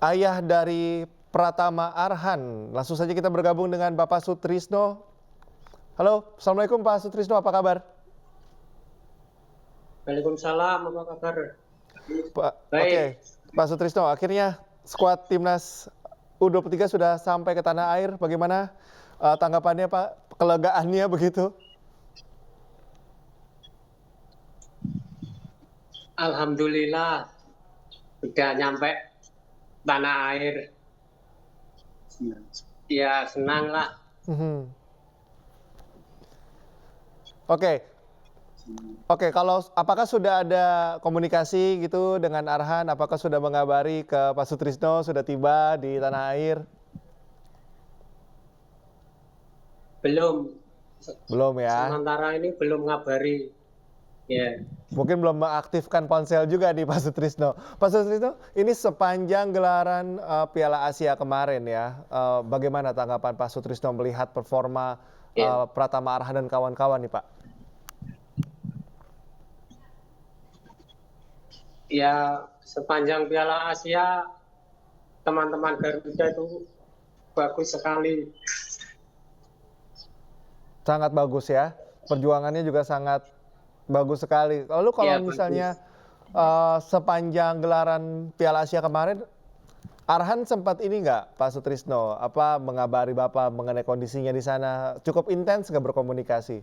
ayah dari Pratama Arhan. Langsung saja kita bergabung dengan Bapak Sutrisno. Halo, Assalamualaikum Pak Sutrisno, apa kabar? Waalaikumsalam, apa kabar? Oke, Baik, Pak Sutrisno, akhirnya skuad timnas U23 sudah sampai ke tanah air. Bagaimana tanggapannya Pak? Kelegaannya begitu? alhamdulillah sudah nyampe tanah air. Ya senang lah. Mhm. Oke, Oke, kalau apakah sudah ada komunikasi gitu dengan Arhan? Apakah sudah mengabari ke Pak Sutrisno sudah tiba di tanah air? Belum, Belum ya. sementara ini belum ngabari. Ya, Mungkin belum mengaktifkan ponsel juga di Pak Sutrisno. Pak Sutrisno, ini sepanjang gelaran Piala Asia kemarin ya, bagaimana tanggapan Pak Sutrisno melihat performa ya, Pratama Arhan dan kawan-kawan nih Pak? ya sepanjang Piala Asia teman-teman Garuda itu bagus sekali. Sangat bagus ya, perjuangannya juga sangat bagus sekali. Lalu kalau Ya misalnya bagus. sepanjang gelaran Piala Asia kemarin, Arhan sempat ini nggak, Pak Sutrisno, apa mengabari Bapak mengenai kondisinya di sana? Cukup intens nggak berkomunikasi?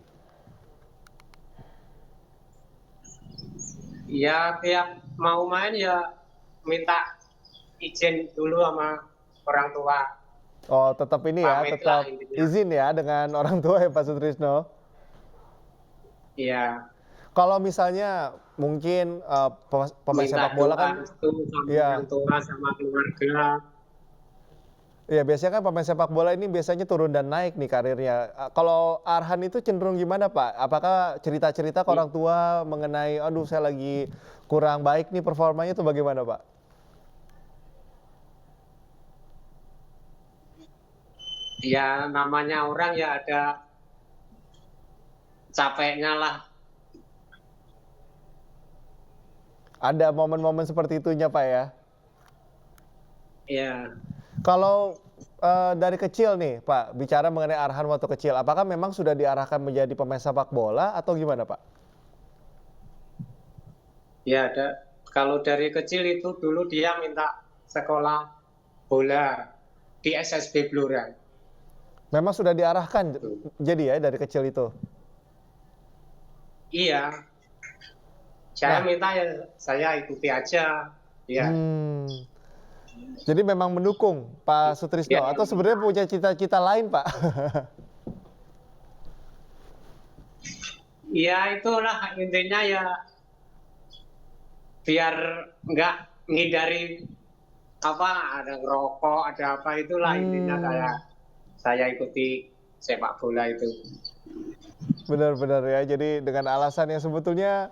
Ya tiap mau main ya minta izin dulu sama orang tua. Oh, tetap ini ya, Pamit lah tetap intinya. izin ya dengan orang tua ya Pak Sutrisno. Ya, Kalau misalnya mungkin pemain minta sepak bola doa kan, restu sama orang ya, tua sama keluarga. ya biasanya kan pemain sepak bola ini biasanya turun dan naik nih karirnya. Kalau Arhan itu cenderung gimana Pak? Apakah cerita-cerita ke orang tua mengenai, aduh saya lagi kurang baik nih performanya itu bagaimana Pak? Ya namanya orang ya ada capeknya lah. Ada momen-momen seperti itunya Pak ya? Ya, Kalau dari kecil nih Pak, bicara mengenai Arhan waktu kecil, apakah memang sudah diarahkan menjadi pemain sepak bola atau gimana Pak? ya ada. Kalau dari kecil itu dulu dia minta sekolah bola di SSB Blora. Memang sudah diarahkan jadi ya dari kecil itu? Iya, saya Nah, minta ya saya ikuti aja. Ya, hmm, jadi memang mendukung Pak Sutrisno biar atau sebenarnya punya cita-cita lain Pak? ya itulah intinya ya biar nggak ngindari apa ada ngerokok ada apa itulah intinya Hmm, saya ikuti sepak bola itu. benar-benar ya. Jadi dengan alasan yang sebetulnya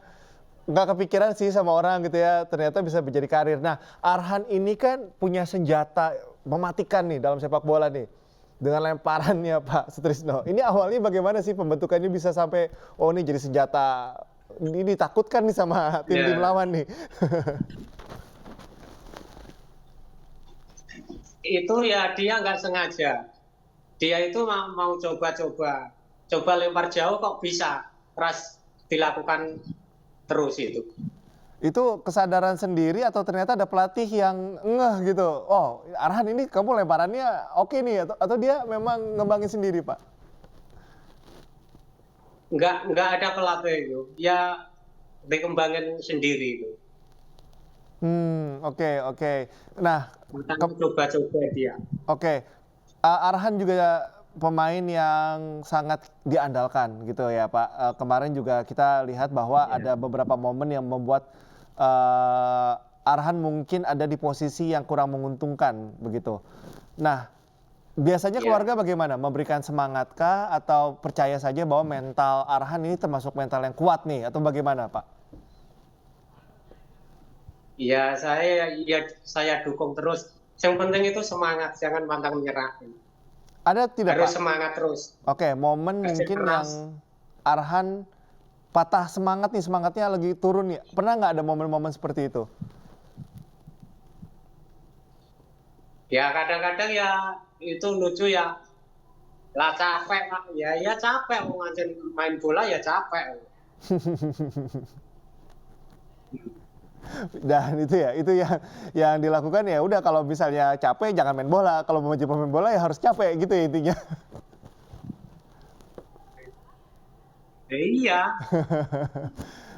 nggak kepikiran sih sama orang gitu ya, ternyata bisa menjadi karir. Nah, Arhan ini kan punya senjata mematikan nih dalam sepak bola nih. Dengan lemparannya Pak Sutrisno. Ini awalnya bagaimana sih pembentukannya bisa sampai, oh ini jadi senjata, ini ditakutkan nih sama tim-tim Ya lawan nih. itu ya dia nggak sengaja, dia itu mau coba-coba coba lempar jauh kok bisa terus dilakukan terus itu. Itu kesadaran sendiri atau ternyata ada pelatih yang ngeh gitu, oh Arhan ini kamu lemparannya oke nih, atau dia memang ngembangin sendiri Pak? Nggak ada pelatih itu ya dikembangin sendiri itu. Oke, oke. Nah, Makanya ke- coba-coba dia. Oke, Arhan juga pemain yang sangat diandalkan gitu ya Pak. Kemarin juga kita lihat bahwa Ya, ada beberapa momen yang membuat Arhan mungkin ada di posisi yang kurang menguntungkan begitu. Nah, biasanya ya. keluarga bagaimana? Memberikan semangat kah atau percaya saja bahwa mental Arhan ini termasuk mental yang kuat nih atau bagaimana Pak? Ya, saya dukung terus. Yang penting itu semangat, jangan pantang menyerah. Ada tidak Harus Pak? semangat terus, Oke, momen kerja mungkin yang keras. Arhan patah semangat nih, semangatnya lagi turun nih. Pernah nggak ada momen-momen seperti itu? Ya kadang-kadang ya itu lucu ya, lah capek Pak. Ya capek, mau ngajen main bola ya capek. Dan itu yang dilakukan ya udah kalau misalnya capek jangan main bola, kalau mau jadi pemain bola ya harus capek gitu ya intinya. Ya, iya,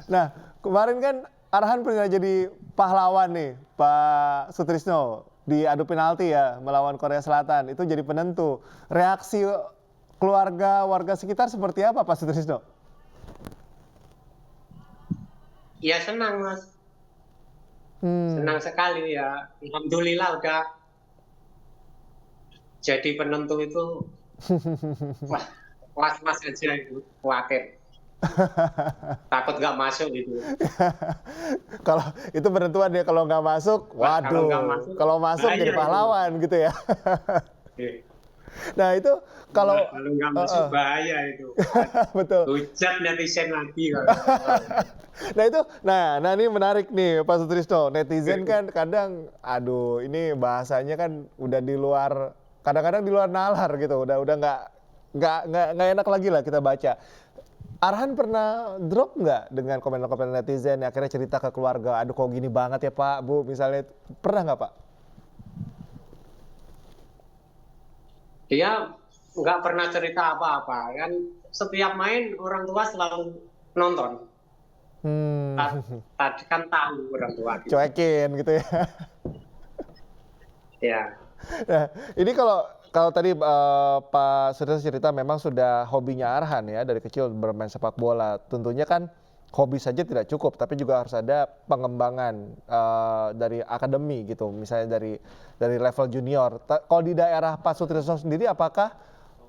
Nah, kemarin kan Arhan pernah jadi pahlawan nih, Pak Sutrisno, di adu penalti ya melawan Korea Selatan. Itu jadi penentu. Reaksi keluarga, warga sekitar seperti apa, Pak Sutrisno? ya senang Mas. Hmm. Senang sekali ya. Alhamdulillah udah jadi penentu itu. Wah, was-was aja itu, khawatir. Takut nggak masuk gitu. Kalau itu penentuan ya, kalau nggak masuk, Wah, kalau nggak waduh. masuk, Kalau masuk bahaya jadi itu. pahlawan gitu ya. Eh, Nah itu Wah, kalau kalau nggak masuk bahaya itu. betul. Hujat netizen lagi kalau nggak masuk. Nah ini menarik nih Pak Sutrisno. Netizen kan kadang, aduh ini bahasanya kan udah di luar, kadang-kadang di luar nalar gitu. Udah nggak enak lagi lah kita baca. Arhan pernah drop nggak dengan komentar-komentar netizen yang akhirnya cerita ke keluarga, aduh kok gini banget ya Pak, Bu, misalnya pernah nggak Pak? Dia nggak pernah cerita apa-apa kan, setiap main orang tua selalu nonton. Hmm, Tadi kan tahu orang tua gitu. cuekin gitu ya. Ya, Nah, ini kalau tadi Pak Sutrisno cerita memang sudah hobinya Arhan ya dari kecil bermain sepak bola. Tentunya kan hobi saja tidak cukup, tapi juga harus ada pengembangan dari akademi gitu, misalnya dari level junior. Kalau di daerah Pak Sutrisno sendiri, apakah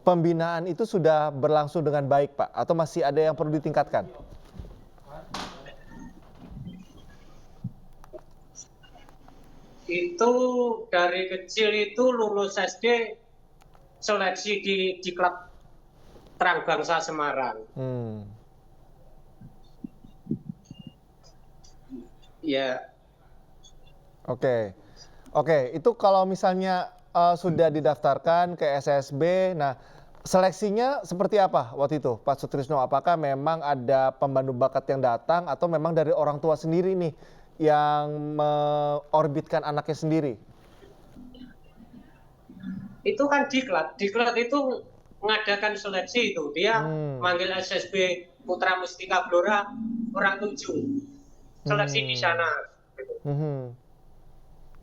pembinaan itu sudah berlangsung dengan baik Pak, atau masih ada yang perlu ditingkatkan? itu dari kecil itu lulus SD seleksi di klub Terang Bangsa Semarang. Hmm. Ya, Oke, oke. Itu kalau misalnya sudah didaftarkan ke SSB, nah seleksinya seperti apa waktu itu, Pak Sutrisno? Apakah memang ada pemandu bakat yang datang atau memang dari orang tua sendiri nih yang mengorbitkan anaknya sendiri? itu kan diklat. Diklat itu mengadakan seleksi itu. Dia Hmm, manggil SSB Putra Mustika Blora orang 7. Seleksi di hmm, sana. hmm.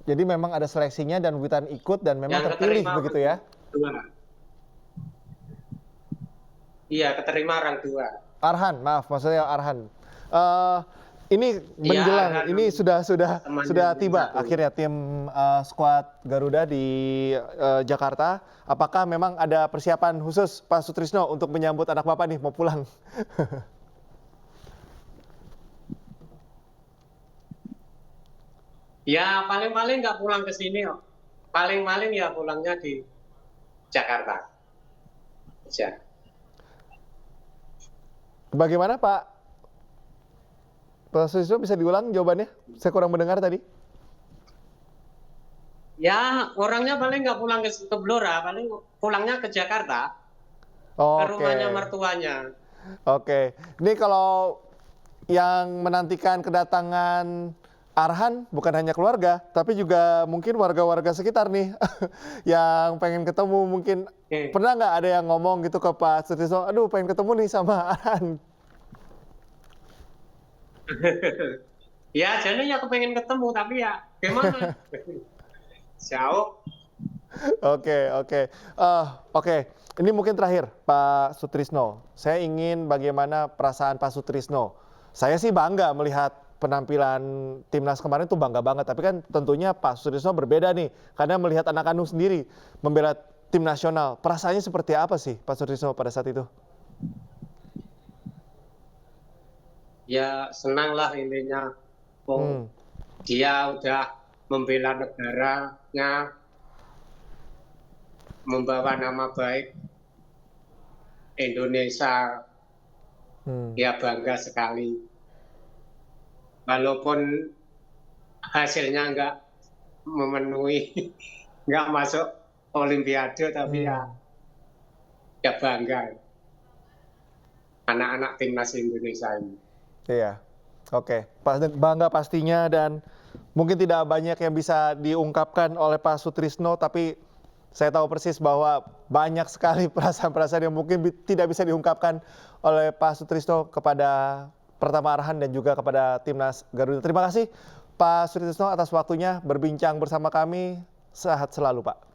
Jadi memang ada seleksinya dan Witan ikut dan memang Yang terpilih keterima begitu ya? dua. Iya, keterima orang 2. Arhan, maaf maksudnya Arhan. Eh, ini Iya, menjelang, ada ini temannya sudah yang tiba satu. akhirnya tim skuad Garuda di Jakarta. Apakah memang ada persiapan khusus Pak Sutrisno untuk menyambut anak Bapak nih mau pulang? Ya, paling-paling nggak pulang ke sini kok. Paling-paling ya pulangnya di Jakarta aja. Bagaimana Pak Sutrisno, bisa diulang jawabannya? Saya kurang mendengar tadi. Ya, orangnya paling nggak pulang ke Blora, paling pulangnya ke Jakarta, ke Oke, rumahnya mertuanya. oke. Ini kalau yang menantikan kedatangan Arhan bukan hanya keluarga, tapi juga mungkin warga-warga sekitar nih yang pengen ketemu. Mungkin Eh, pernah nggak ada yang ngomong gitu ke Pak Sutrisno, aduh pengen ketemu nih sama Arhan. Ya, jadi ya kepengen ketemu, tapi ya gimana? Jauh. Oke, oke. Oke, ini mungkin terakhir Pak Sutrisno. Saya ingin bagaimana perasaan Pak Sutrisno. Saya sih bangga melihat penampilan timnas kemarin tuh bangga banget. Tapi kan tentunya Pak Sutrisno berbeda nih. Karena melihat anak kandung sendiri membela tim nasional. Perasaannya seperti apa sih Pak Sutrisno pada saat itu? Ya, senang lah intinya. Oh, Hmm, dia udah membela negaranya, membawa nama baik Indonesia, hmm. ya bangga sekali. Walaupun hasilnya nggak memenuhi nggak masuk Olimpiade tapi ya bangga anak-anak timnas Indonesia ini. Iya, oke. Bangga pastinya dan mungkin tidak banyak yang bisa diungkapkan oleh Pak Sutrisno, tapi saya tahu persis bahwa banyak sekali perasaan-perasaan yang mungkin tidak bisa diungkapkan oleh Pak Sutrisno kepada Pratama Arhan dan juga kepada timnas Garuda. Terima kasih Pak Sutrisno atas waktunya berbincang bersama kami. Sehat selalu Pak.